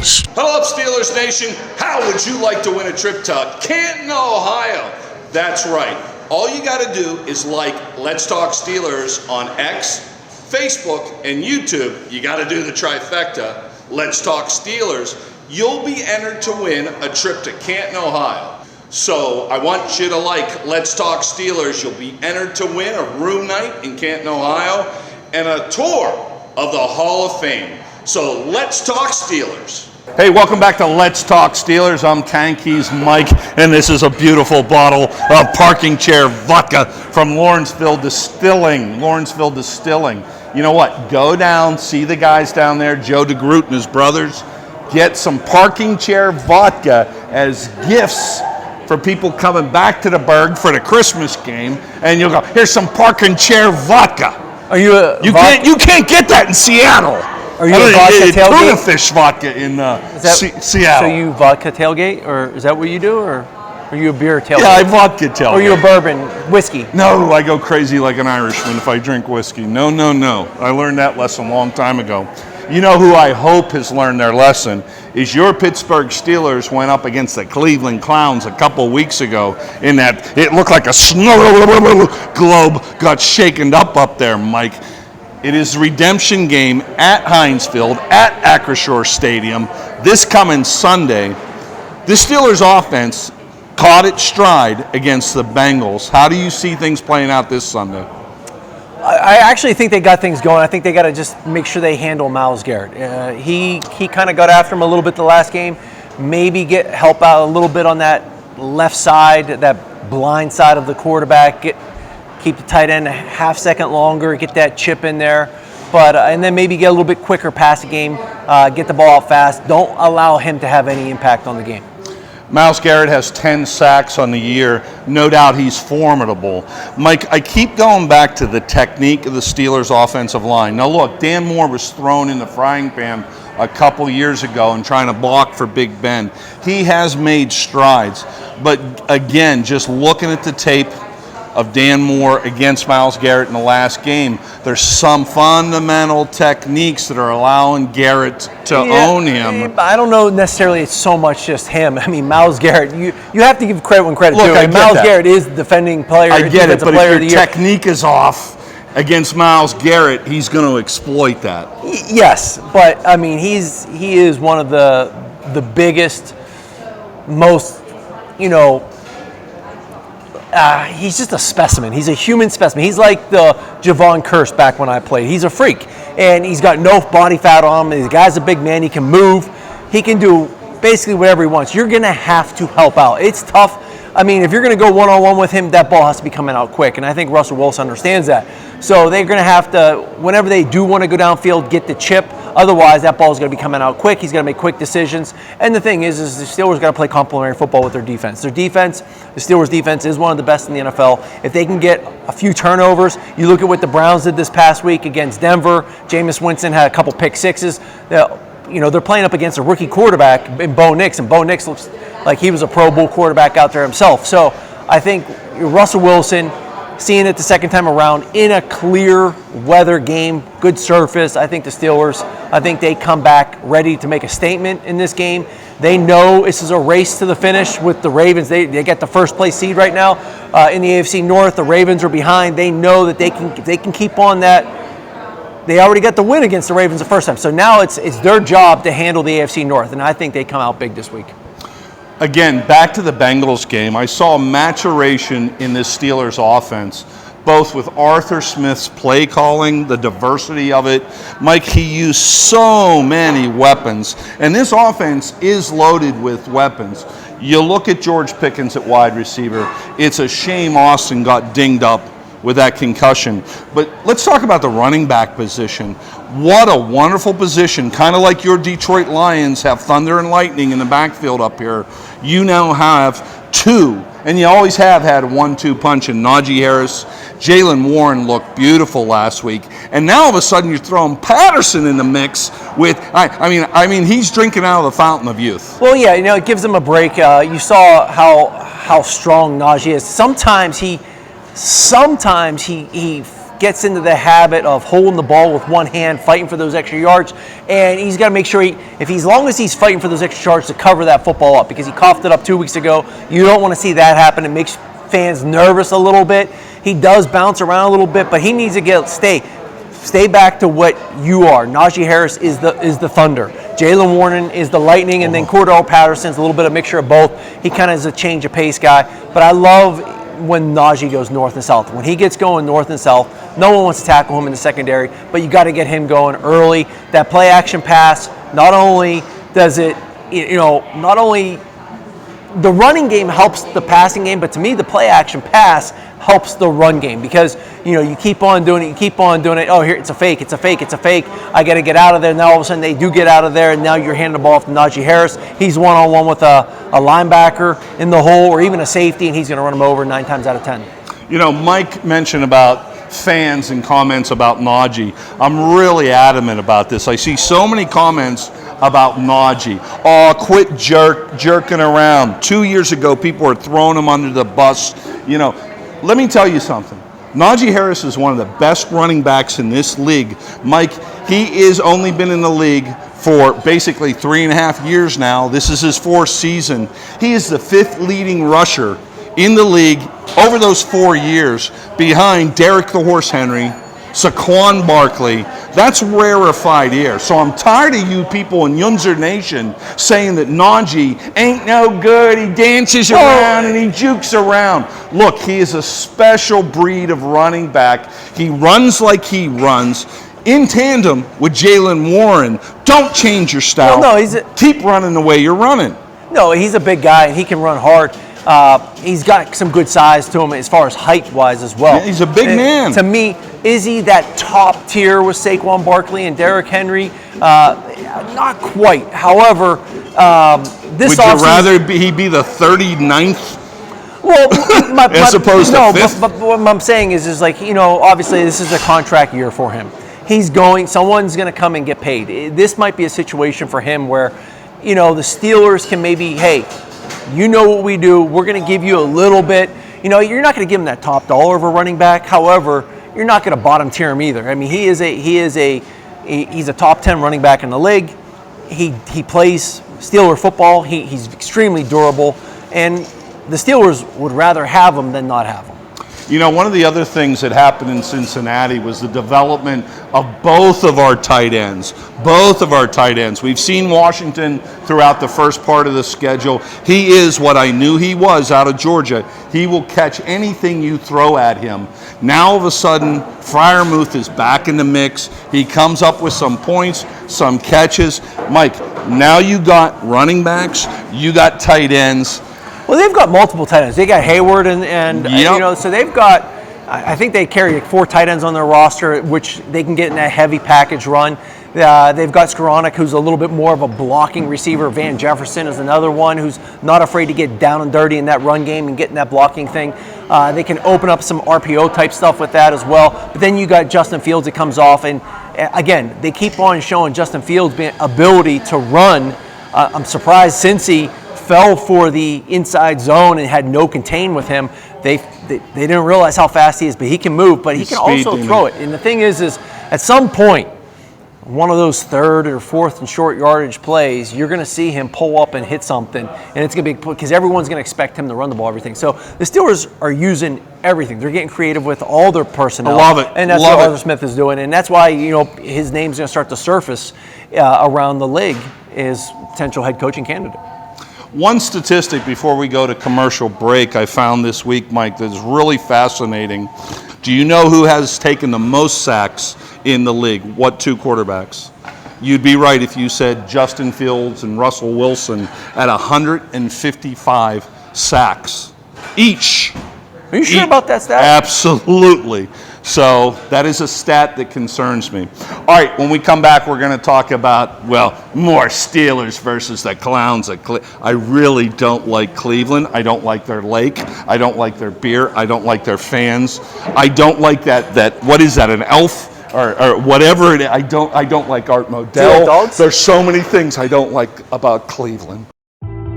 Steelers. Hello up, Steelers Nation. How would you like to win a trip to Canton, Ohio? That's right. All you got to do is like Let's Talk Steelers on X, Facebook, and YouTube. You got to do the trifecta. Let's Talk Steelers. You'll be entered to win a trip to Canton, Ohio. So I want you to like Let's Talk Steelers. You'll be entered to win a room night in Canton, Ohio, and a tour of the Hall of Fame. So let's talk Steelers. Hey, welcome back to Let's Talk Steelers. I'm Tanky's Mike, and this is a beautiful bottle of parking chair vodka from Lawrenceville Distilling. You know what? Go down, see the guys down there, Joe DeGroot and his brothers. Get some parking chair vodka as gifts for people coming back to the Berg for the Christmas game, and you'll go, here's some parking chair vodka. Are you you can't get that in Seattle. Are you a vodka tailgate? Tuna fish vodka in Seattle. So you vodka tailgate, or is that what you do, or are you a beer tailgate? Yeah, I vodka tailgate. Or are you a bourbon whiskey? No, I go crazy like an Irishman if I drink whiskey. No. I learned that lesson a long time ago. You know who I hope has learned their lesson is your Pittsburgh Steelers went up against the Cleveland Clowns a couple weeks ago in that it looked like a snow globe got shaken up there, Mike. It is the redemption game at Heinz Field at Acrisure Stadium this coming Sunday. The Steelers offense caught its stride against the Bengals. How do you see things playing out this Sunday? I actually think they got things going. I think they got to just make sure they handle Myles Garrett. He kind of got after him a little bit the last game. Maybe help out a little bit on that left side, that blind side of the quarterback. Keep the tight end a half second longer. Get that chip in there, and then maybe get a little bit quicker passing game. Get the ball out fast. Don't allow him to have any impact on the game. Myles Garrett has 10 sacks on the year. No doubt he's formidable. Mike, I keep going back to the technique of the Steelers' offensive line. Now look, Dan Moore was thrown in the frying pan a couple years ago and trying to block for Big Ben. He has made strides. But again, just looking at the tape of Dan Moore against Myles Garrett in the last game, there's some fundamental techniques that are allowing Garrett to own him. I don't know necessarily it's so much just him. I mean, Myles Garrett, you have to give credit when credit's due. Myles Garrett is the defending player. I get it, but if your technique is off against Myles Garrett, he's going to exploit that. Yes, but I mean, he is one of the biggest, most, he's just a specimen. He's a human specimen. He's like the Javon Curse back when I played. He's a freak, and he's got no body fat on him. The guy's a big man. He can move. He can do basically whatever he wants. You're going to have to help out. It's tough. I mean, if you're going to go one-on-one with him, that ball has to be coming out quick, and I think Russell Wilson understands that. So they're going to have to, whenever they do want to go downfield, get the chip. Otherwise, that ball is going to be coming out quick. He's going to make quick decisions. And the thing is the Steelers got to play complementary football with their defense. The Steelers' defense is one of the best in the NFL. If they can get a few turnovers, you look at what the Browns did this past week against Denver. Jameis Winston had a couple pick sixes. They're playing up against a rookie quarterback in Bo Nix, and Bo Nix looks like he was a Pro Bowl quarterback out there himself. So I think Russell Wilson, seeing it the second time around in a clear weather game, good surface, I think the Steelers, they come back ready to make a statement in this game. They know this is a race to the finish with the Ravens. They get the first place seed right now in the AFC North. The Ravens are behind. They know that they can keep on that. They already got the win against the Ravens the first time. So now it's their job to handle the AFC North, and I think they come out big this week. Again, back to the Bengals game, I saw maturation in this Steelers offense, both with Arthur Smith's play calling, the diversity of it. Mike, he used so many weapons, and this offense is loaded with weapons. You look at George Pickens at wide receiver, it's a shame Austin got dinged up with that concussion. But let's talk about the running back position. What a wonderful position, kind of like your Detroit Lions have thunder and lightning in the backfield up here. You now have two, and you always have had a 1-2 punch in Najee Harris. Jaylen Warren looked beautiful last week, and now all of a sudden you're throwing Patterson in the mix with, I mean, he's drinking out of the fountain of youth. Well, yeah, it gives him a break. You saw how strong Najee is. Sometimes he gets into the habit of holding the ball with one hand, fighting for those extra yards, and he's got to make sure as long as he's fighting for those extra yards to cover that football up, because he coughed it up 2 weeks ago. You don't want to see that happen. It makes fans nervous a little bit. He does bounce around a little bit, but he needs to stay back to what you are. Najee Harris is the Thunder. Jaylen Warren is the Lightning, and then Cordell Patterson's a little bit of mixture of both. He kind of is a change of pace guy, but I love when Najee goes north and south. When he gets going north and south, no one wants to tackle him in the secondary, but you got to get him going early. That play action pass, not only does it, not only the running game helps the passing game, but to me, the play action pass helps the run game, because you keep on doing it. Oh, here it's a fake. I got to get out of there. Now all of a sudden they do get out of there, and now you're handing the ball off to Najee Harris. He's one-on-one with a linebacker in the hole, or even a safety, and he's going to run him over 9 times out of 10. Mike mentioned about fans and comments about Najee. I'm really adamant about this. I see so many comments about Najee. Oh, quit jerking around. 2 years ago, people were throwing him under the bus. Let me tell you something. Najee Harris is one of the best running backs in this league. Mike, he has only been in the league for basically 3.5 years now. This is his 4th season. He is the 5th leading rusher in the league over those 4 years, behind Derek the Horse Henry, Saquon Barkley. That's rarefied air. So I'm tired of you people in Yunzer Nation saying that Najee ain't no good. He dances around and he jukes around. Look, he is a special breed of running back. He runs like he runs in tandem with Jaylen Warren. Don't change your style. Keep running the way you're running. No, he's a big guy and he can run hard. He's got some good size to him as far as height-wise as well. Yeah, he's a big man. To me, is he that top tier with Saquon Barkley and Derrick Henry? Not quite. However, this would you rather he be the 39th? Well, as opposed to 5th? But what I'm saying is obviously this is a contract year for him. Someone's going to come and get paid. This might be a situation for him where, the Stil'rs can maybe, hey, you know what we do. We're going to give you a little bit. You're not going to give him that top dollar of a running back. However, you're not going to bottom tier him either. I mean, he's a top 10 running back in the league. He plays Steeler football. He's extremely durable, and the Steelers would rather have him than not have him. One of the other things that happened in Cincinnati was the development of both of our tight ends. We've seen Washington throughout the first part of the schedule. He is what I knew he was out of Georgia. He will catch anything you throw at him. Now, all of a sudden, Freiermuth is back in the mix. He comes up with some points, some catches. Mike, now you got running backs, you got tight ends. Well, they've got multiple tight ends. They got Hayward and yep. So they've got, I think they carry 4 tight ends on their roster, which they can get in that heavy package run. They've got Skoranek, who's a little bit more of a blocking receiver. Van Jefferson is another one who's not afraid to get down and dirty in that run game and get in that blocking thing. They can open up some RPO type stuff with that as well. But then you got Justin Fields that comes off, and again, they keep on showing Justin Fields' ability to run. I'm surprised Cincy fell for the inside zone and had no contain with him. They didn't realize how fast he is, but he can move, but he can also throw it. And the thing is at some point, one of those 3rd or 4th and short yardage plays, you're going to see him pull up and hit something, and it's going to be because everyone's going to expect him to run the ball, everything. So the Steelers are using everything. They're getting creative with all their personnel. I love it. And that's what Arthur Smith is doing, and that's why his name's going to start to surface around the league as potential head coaching candidate. One statistic before we go to commercial break I found this week, Mike, that is really fascinating. Do you know who has taken the most sacks in the league? What 2 quarterbacks? You'd be right if you said Justin Fields and Russell Wilson at 155 sacks each. Are you sure about that stat? Absolutely. So that is a stat that concerns me. All right, when we come back, we're going to talk about, more Steelers versus the Clowns. I really don't like Cleveland. I don't like their lake. I don't like their beer. I don't like their fans. I don't like that what is that, an elf? Or whatever it is. I don't like Art Modell. Dogs? There's so many things I don't like about Cleveland.